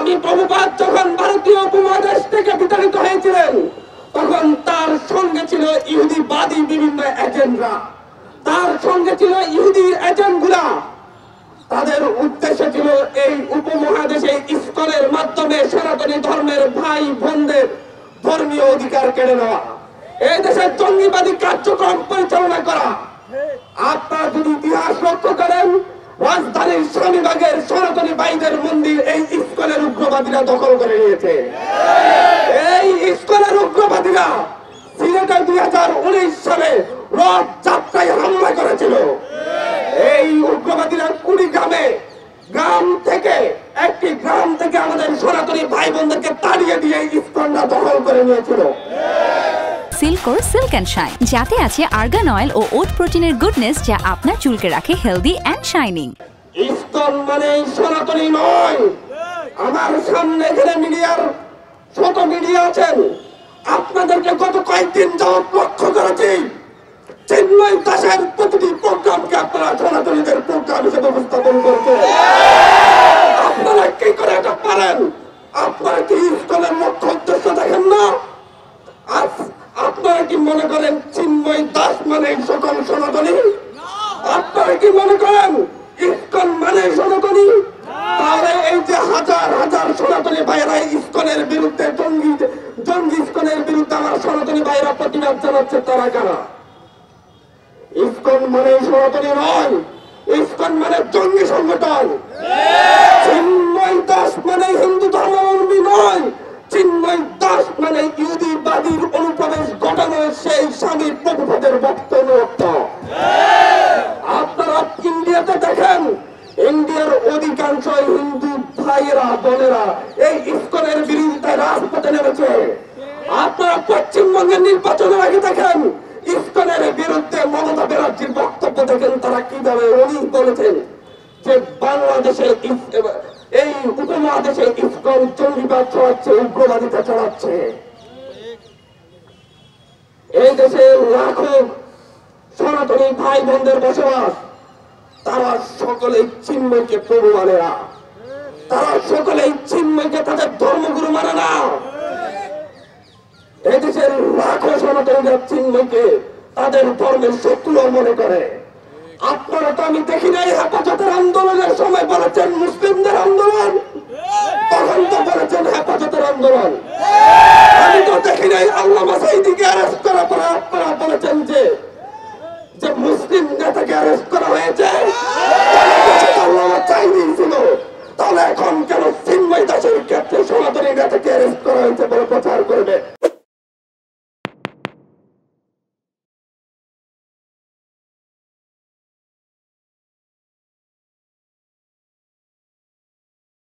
স্বামী প্রভুপাদ যখন ভারতীয় উপমহাদেশ থেকে বিতাড়িত হয়েছিলেন তখন তার সঙ্গে ছিল ইহুদিবাদী বিভিন্ন এজেন্টরা, তার সঙ্গে ছিল ইহুদির এজেন্টগুলা। তাদের উদ্দেশ্য ছিল এই উপমহাদেশে ইসকনের মাধ্যমে সনাতনী ধর্মের ভাই বোনদের ধর্মীয় অধিকার কেড়ে নেওয়া, এই দেশের জঙ্গিবাদী কার্যক্রম পরিচালনা করা। আপনারা যদি ইতিহাস লক্ষ্য করেন, রাজধানীর স্বামীবাগের সনাতনী ভাইদের মন্দির এই ইসকনের উগ্রবাদীরা দখল করে নিয়েছে। এই ইসকনের উগ্রবাদীরা সিলেটে 2019 সালে রথ যাত্রায় হামলা করেছিল। এই উগ্রবাদীরা কুড়িগ্রামে একটি গ্রাম থেকে আমাদের সনাতনী ভাই বোনদেরকে তাড়িয়ে দিয়ে ইসকনরা দখল করে নিয়েছিল। সিল্কোর সিল্ক অ্যান্ড শাইন, যাতে আছে আর্গান অয়েল ও ওট প্রোটিনের গুডনেস, যা আপনার চুলকে রাখে হেলদি অ্যান্ড শাইনিং। ইসকন মানে সনাতনী নয়। আমার সামনে এখানে মিডিয়ার ছোট মিডিয়া আছেন, আপনাদেরকে গত কয়েকদিন যাবত লক্ষ্য করেছি চিন্ময় দাসের প্রতিটি প্রোগ্রামকে আপনারা সনাতনীদের প্রোগ্রাম হিসেবে উপস্থাপন করছেন। আপনারা কি করে এটা পারেন? আপনারা কি ইসকনের লক্ষ্য উদ্দেশ্য দেখেন না? আপনারা কি মনে করেন চিন্ময় দাস মানে সকল সনাতনী? আপনারা কি মনে করেন ইসকন মানে সনাতনী? তাহলে এই যে হাজার হাজার সনাতনী ভাইয়েরা ইসকনের বিরুদ্ধে জঙ্গি ইসকনের বিরুদ্ধে আমার সনাতনী ভাইয়েরা প্রতিবাদ জানাচ্ছে, তারা কারা? ইসকন মানে সনাতনী নয়, ইসকন মানে জঙ্গি সংগঠন। চিন্ময় দাস মানে হিন্দু ধর্মাবলম্বী নয়, চিন্ময় দাস মানে ইহুদিবাদীর অনুপ্রবেশ ঘটানো সেই স্বামী প্রভুপাদের বক্তব্য। আপনারা ইন্ডিয়াতে দেখেন, ইন্ডিয়ার অধিকাংশ হিন্দু ভাইয়েরা বোনেরা এই ইসকনের বিরুদ্ধে রাজপথে নেমেছে। আপনারা পশ্চিমবঙ্গের নির্বাচনের আগে দেখেন ইসকনের বিরুদ্ধে মমতা ব্যানার্জির বক্তব্য দেখেন, তারা কিভাবে উনি বলেছেন যে বাংলাদেশে এই উপমহাদেশে ইসকন জঙ্গিবাদ ছড়াচ্ছে, উগ্রবাদিতা ছড়াচ্ছে। এই দেশে লাখো সনাতনী ভাই বোনদের বসবাস, তারা সকলেই চিন্ময়কে প্রভু মানে না, তারা সকলেই চিন্ময়কে তাদের ধর্মগুরু মানে না। এই দেশের লাখো সনাতনীরা চিন্ময়কে তাদের ধর্মের শত্রু মনে করে। আপনারা তো আমি দেখি নাই হেফাজতের আন্দোলনের সময় বলেছেন মুসলিমদের আন্দোলন, তখন তো বলেছেন হেফাজতের আন্দোলন। আমি তো দেখি নাই আল্লামা সাঈদীকে অ্যারেস্ট করার পরে আপনারা বলেছেন যে মুসলিম নেতাকে অ্যারেস্ট করা হয়েছে, আল্লামা সাঈদী ছিল। তাহলে এখন কেন চিন্ময় দাসের ক্ষেত্রে সনাতনী নেতাকে অ্যারেস্ট করা হয়েছে বলে প্রচার করবে?